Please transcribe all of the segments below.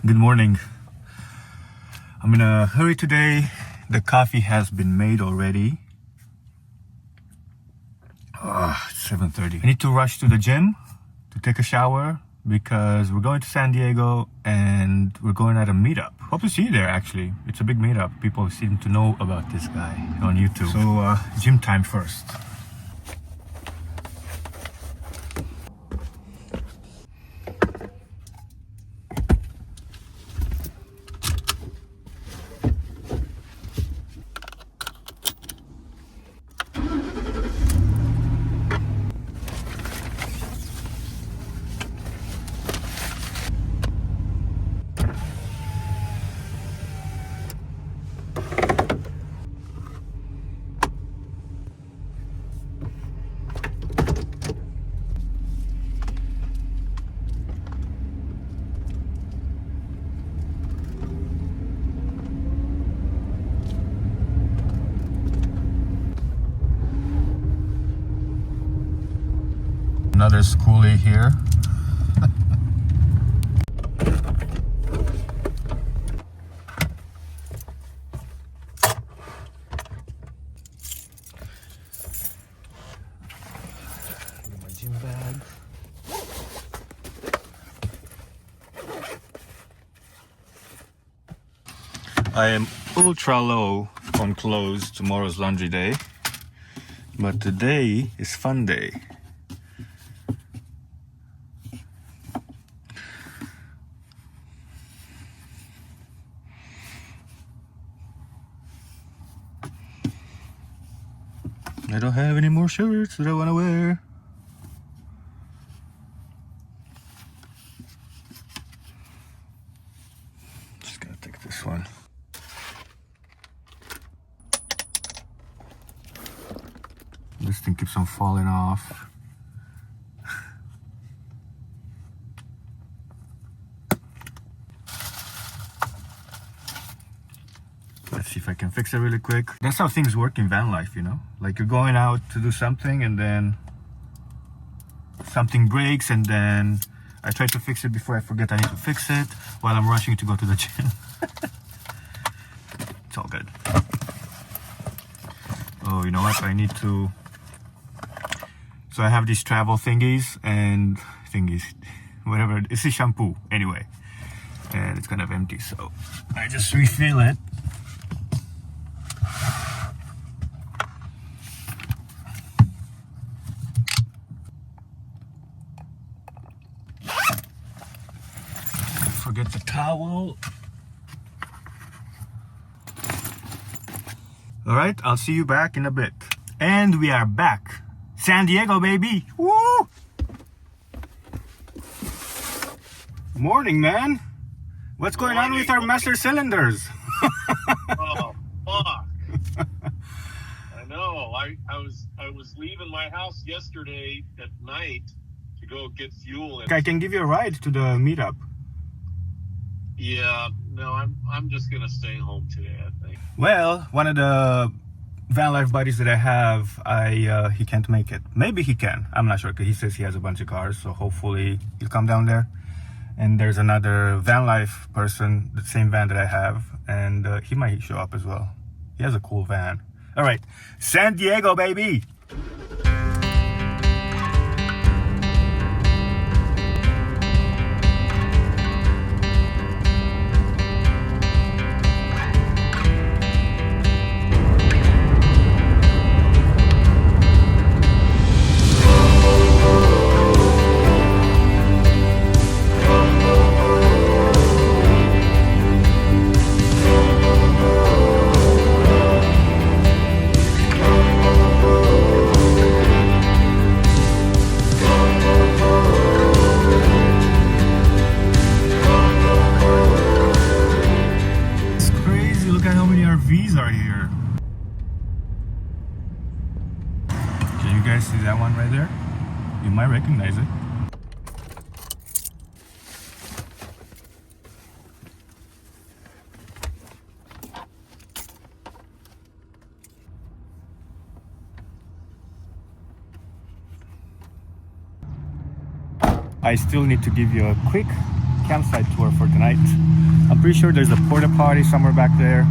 Good morning. I'm in a hurry today. The coffee has been made already. It's 7:30. I need to rush to the gym to take a shower because we're going to San Diego and we're going at a meetup. Hope to see you there actually. It's a big meetup. People seem to know about this guy on YouTube. So gym time first. Another schoolie here. My gym bag. I am ultra low on clothes. Tomorrow's laundry day, but today is fun day. I don't have any more shirts that I want to wear. Just gonna take this one. This thing keeps on falling off. Let's see if I can fix it really quick. That's how things work in van life, you know? Like you're going out to do something and then something breaks and then I try to fix it before I forget I need to fix it while I'm rushing to go to the gym. It's all good. Oh, you know what? I need to... So I have these travel thingies and whatever. It's a shampoo anyway. And it's kind of empty, so I just refill it. Forget the towel. All right, I'll see you back in a bit. And we are back. San Diego, baby. Woo! Morning, man. What's going on with our master cylinders? Oh, fuck. I know. I was leaving my house yesterday at night to go get fuel. I can give you a ride to the meetup. Yeah, no, I'm just gonna stay home today, I think. Well, one of the van life buddies that I have, he can't make it. Maybe he can. I'm not sure because he says he has a bunch of cars, so hopefully he'll come down there. And there's another van life person, the same van that I have, and he might show up as well. He has a cool van. All right, San Diego, baby. RVs are here. Can you guys see that one right there? You might recognize it. I still need to give you a quick campsite tour for tonight. I'm pretty sure there's a porta potty somewhere back there.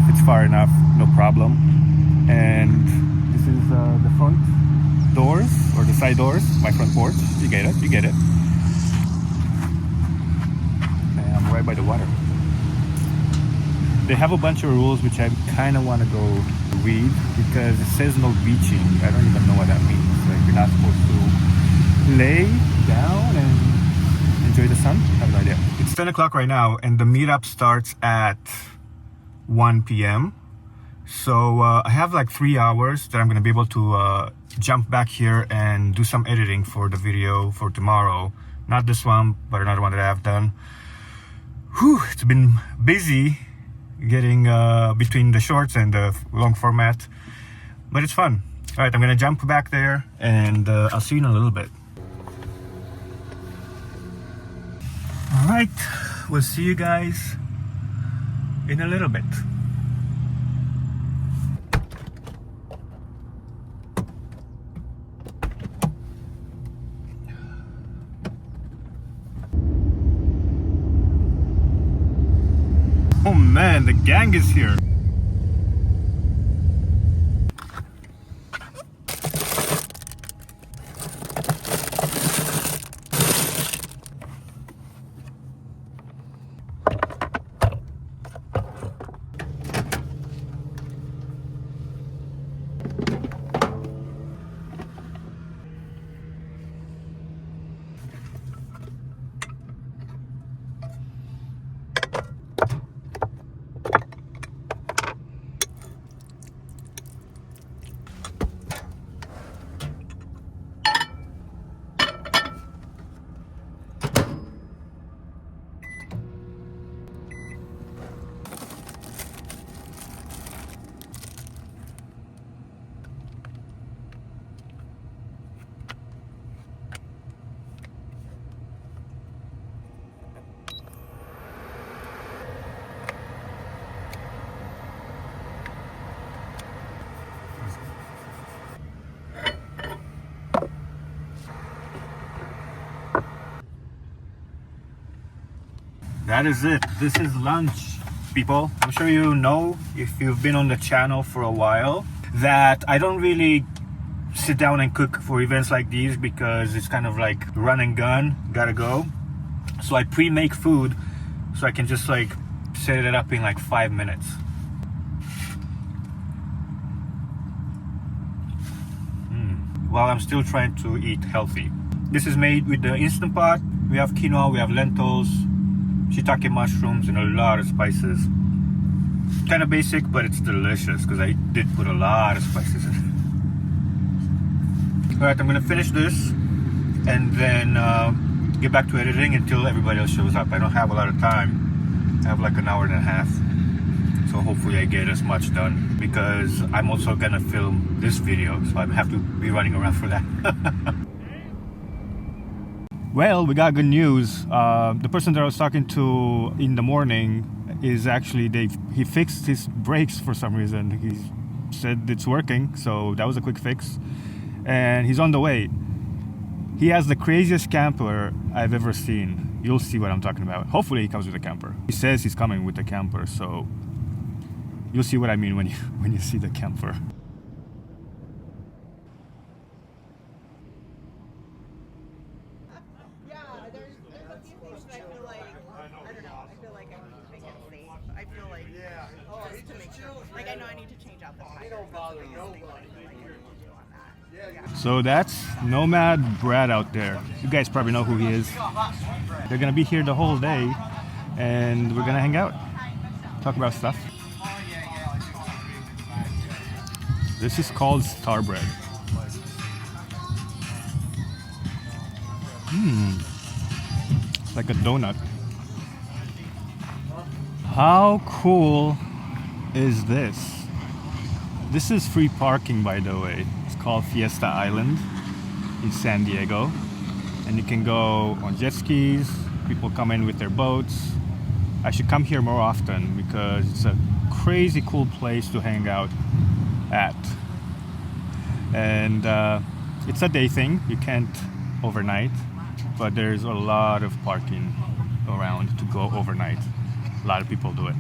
If it's far enough, no problem. And this is the front doors or the side doors, my front porch. You get it, you get it. And I'm right by the water. They have a bunch of rules which I kind of want to go read because it says no beaching. I don't even know what that means. Like you're not supposed to lay down and enjoy the sun. I have no idea. It's 10 o'clock right now and the meetup starts at 1 p.m. So I have like 3 hours that I'm going to be able to jump back here and do some editing for the video for tomorrow. Not this one, but another one that I have done. Whew, it's been busy getting between the shorts and the long format, but it's fun. All right, I'm gonna jump back there and I'll see you in a little bit. All right, we'll see you guys in a little bit. Oh man, the gang is here. That is it. This is lunch, people. I'm sure you know, if you've been on the channel for a while, that I don't really sit down and cook for events like these because it's kind of like run and gun, gotta go. So I pre-make food so I can just like set it up in like 5 minutes. While I'm still trying to eat healthy. This is made with the Instant Pot. We have quinoa, we have lentils, shiitake mushrooms, and a lot of spices. Kind of basic, but it's delicious because I did put a lot of spices in it. Alright, I'm gonna finish this and then get back to editing until everybody else shows up. I don't have a lot of time. I have like an hour and a half. So hopefully I get as much done because I'm also gonna film this video, so I have to be running around for that. Well, we got good news. The person that I was talking to in the morning is actually, he fixed his brakes for some reason. He said it's working, so that was a quick fix. And he's on the way. He has the craziest camper I've ever seen. You'll see what I'm talking about. Hopefully he comes with a camper. He says he's coming with a camper, so you'll see what I mean when you see the camper. So that's Nomad Brad out there. You guys probably know who he is. They're gonna be here the whole day and we're gonna hang out, talk about stuff. This is called Starbread. It's like a donut. How cool is this? This is free parking, by the way. It's called Fiesta Island in San Diego. And you can go on jet skis. People come in with their boats. I should come here more often because it's a crazy cool place to hang out at. And it's a day thing. You can't overnight, but there's a lot of parking around to go overnight. A lot of people do it.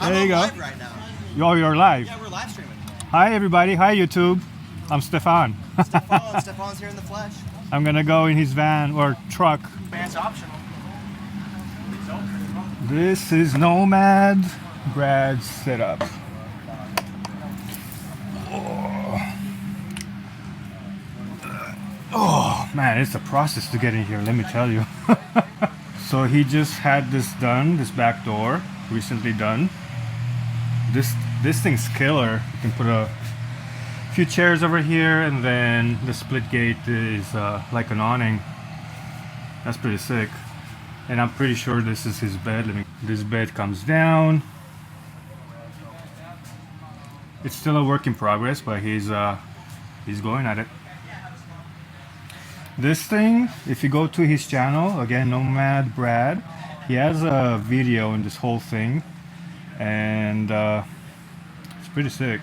I'm There you go. live right now. You're live. Yeah, we're live streaming. Hi everybody. Hi YouTube. I'm Stefan. Stefan's here in the flesh. I'm gonna go in his van or truck. Van's optional. This is Nomad Brad's setup. Oh man, it's a process to get in here, let me tell you. So he just had this done, this back door, recently done. This thing's killer. You can put a few chairs over here, and then the split gate is like an awning. That's pretty sick. And I'm pretty sure this is his bed. This bed comes down. It's still a work in progress, but he's going at it. This thing, if you go to his channel, again, Nomad Brad, he has a video in this whole thing, and it's pretty sick.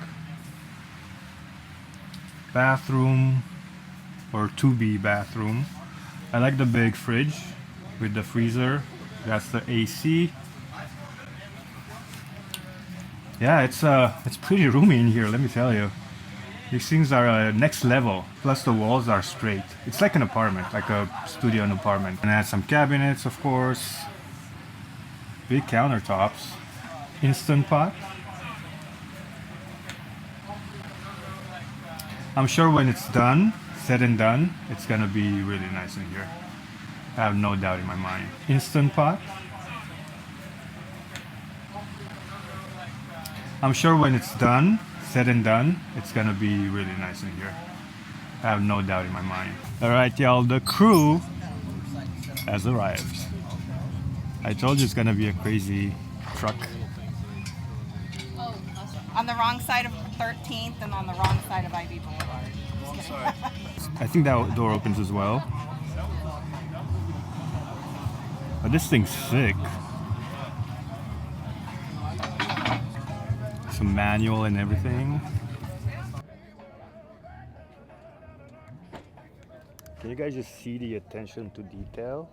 Bathroom, or to-be bathroom. I like the big fridge with the freezer. That's the AC. Yeah, it's pretty roomy in here, let me tell you. These things are next level, plus the walls are straight. It's like an apartment, like a studio and apartment. And it has some cabinets, of course. Big countertops. Instant pot. I'm sure when it's done, said and done, it's gonna be really nice in here. I have no doubt in my mind. Instant pot. I'm sure when it's done, said and done, it's gonna be really nice in here. I have no doubt in my mind. Alright y'all, the crew has arrived. I told you it's gonna be a crazy truck. On the wrong side of 13th and on the wrong side of Ivy Boulevard. I think that door opens as well. But this thing's sick. Some manual and everything. Can you guys just see the attention to detail?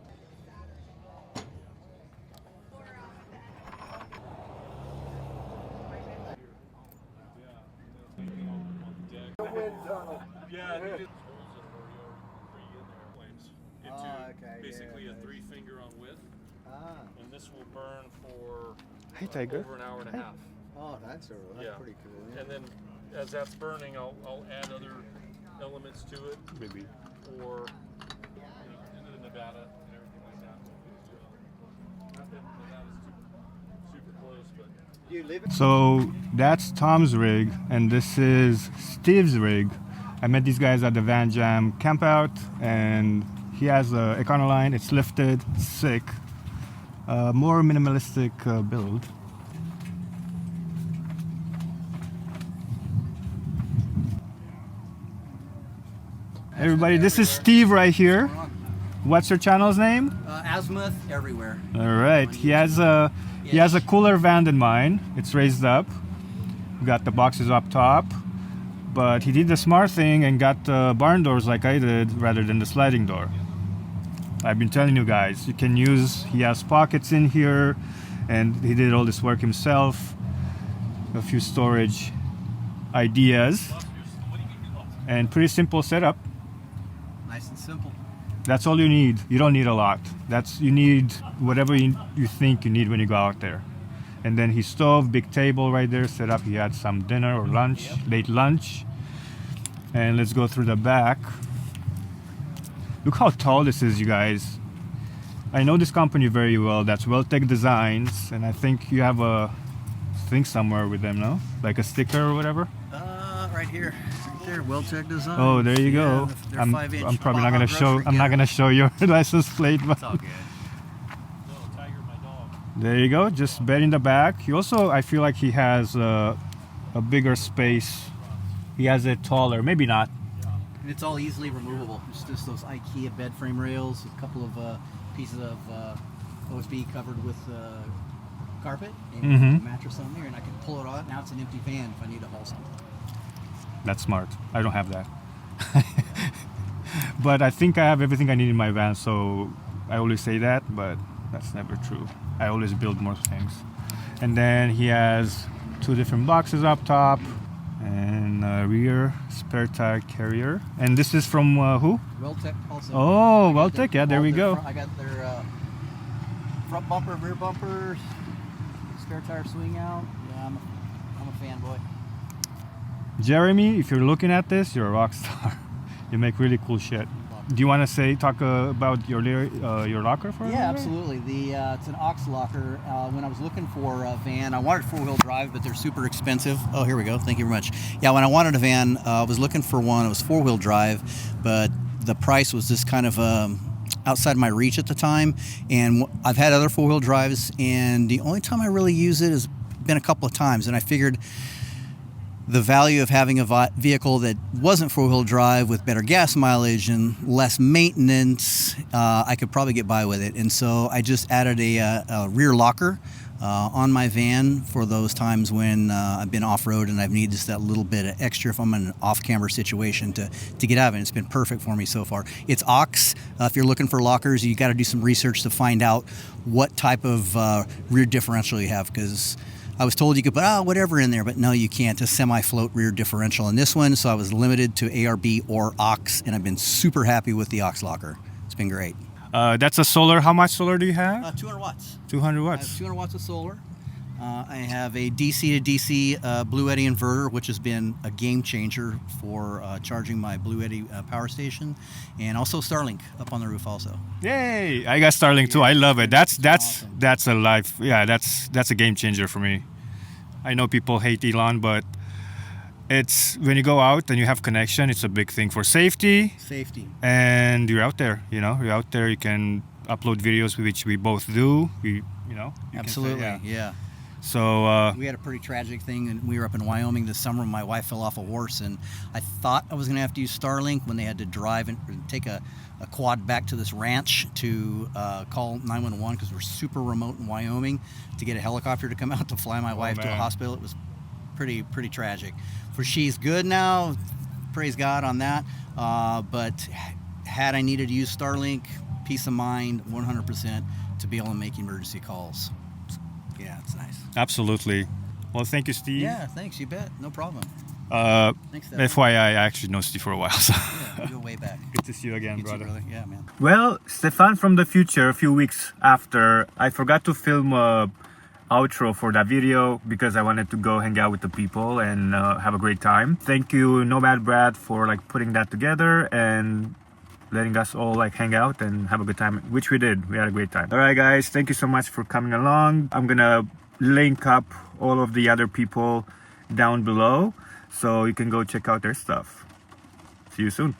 Basically a 3-finger on width, and this will burn for Hey Tiger. over an hour and a half. Oh, that's pretty cool. Yeah. And then as that's burning, I'll add other elements to it, Maybe. or into the Nevada and everything like that. Not that Nevada's super close, but You live So that's Tom's rig, and this is Steve's rig. I met these guys at the Van Jam campout, and he has a Econoline. It's lifted, sick, more minimalistic build. Everybody, this is Steve right here. What's your channel's name? Azimuth everywhere. All right, he has a cooler van than mine. It's raised up. Got the boxes up top, but he did the smart thing and got the barn doors like I did rather than the sliding door. I've been telling you guys, you can use, he has pockets in here, and he did all this work himself. A few storage ideas, and pretty simple setup. Nice and simple. That's all you need. You don't need a lot. You need whatever you think you need when you go out there. And then his stove, big table right there set up. He had some dinner or lunch, late lunch. And let's go through the back. Look how tall this is, you guys. I know this company very well. That's Well-Tech Designs, and I think you have a thing somewhere with them, no? Like a sticker or whatever. Right here. Right there, Well-Tech Design. Oh, there you go. They're I'm 5-inch probably not gonna show. grocery I'm not gonna show your license plate, but It's all good. Tiger, my dog. there you go. Just bed in the back. He also, I feel like he has a bigger space. He has it taller. Maybe not. And it's all easily removable. It's just those IKEA bed frame rails, a couple of pieces of OSB covered with carpet, and a mattress on there, and I can pull it out. Now it's an empty van if I need to haul something. That's smart. I don't have that. But I think I have everything I need in my van, so I always say that, but That's never true. I always build more things. And then he has 2 different boxes up top and a rear spare tire carrier. And this is from who? Well-Tech also. Oh, Well-Tech. Yeah, there we go. I got their front bumper, rear bumper, spare tire swing out. Yeah, I'm a fanboy. Jeremy, if you're looking at this, you're a rock star. You make really cool shit. Do you want to talk about your locker for a Yeah, minute? absolutely. It's an aux locker. When I was looking for a van, I wanted 4-wheel drive, but they're super expensive. Oh, here we go. Thank you very much. Yeah, when I wanted a van, I was looking for one. It was 4-wheel drive, but the price was just kind of outside my reach at the time. And I've had other 4-wheel drives, and the only time I really use it has been a couple of times. And I figured the value of having a vehicle that wasn't 4-wheel drive with better gas mileage and less maintenance, I could probably get by with it. And so I just added a rear locker on my van for those times when I've been off-road and I've needed just that little bit of extra if I'm in an off-camber situation to get out of it. It's been perfect for me so far. It's aux. If you're looking for lockers, you got to do some research to find out what type of rear differential you have, because I was told you could put whatever in there, but no, you can't. A semi-float rear differential in this one, so I was limited to ARB or aux, and I've been super happy with the aux locker. It's been great. That's a solar. How much solar do you have? 200 watts. 200 I watts. have 200 watts of solar. I have a DC to DC Blue Eddy inverter, which has been a game changer for charging my Blue Eddy power station, and also Starlink up on the roof also. Yay! I got Starlink too. I love it. That's awesome. That's a life. Yeah, that's a game changer for me. I know people hate Elon, but it's when you go out and you have connection, it's a big thing for safety. Safety. And you're out there. You're out there. You can upload videos, which we both do. You can say, Absolutely. Yeah. So We had a pretty tragic thing, and we were up in Wyoming this summer. My wife fell off a horse, and I thought I was going to have to use Starlink when they had to drive and take a quad back to this ranch to call 911 because we're super remote in Wyoming to get a helicopter to come out to fly my wife to a man. hospital. It was pretty tragic. For she's good now, praise God on that. But had I needed to use Starlink, peace of mind, 100% to be able to make emergency calls. Yeah, it's nice. absolutely. Well, thank you, Steve. Yeah, thanks. You bet. No problem. Uh, Thanks, Stefan. FYI, I actually know Steve for a while. So. Yeah, we go way back. Good to see you again, You too, brother. brother. Yeah, man. Well, Stefan from the future, a few weeks after, I forgot to film a outro for that video because I wanted to go hang out with the people and have a great time. Thank you, Nomad Brad, for putting that together and letting us all hang out and have a good time, which we did. We had a great time. All right, guys, thank you so much for coming along. I'm gonna link up all of the other people down below so you can go check out their stuff. See you soon.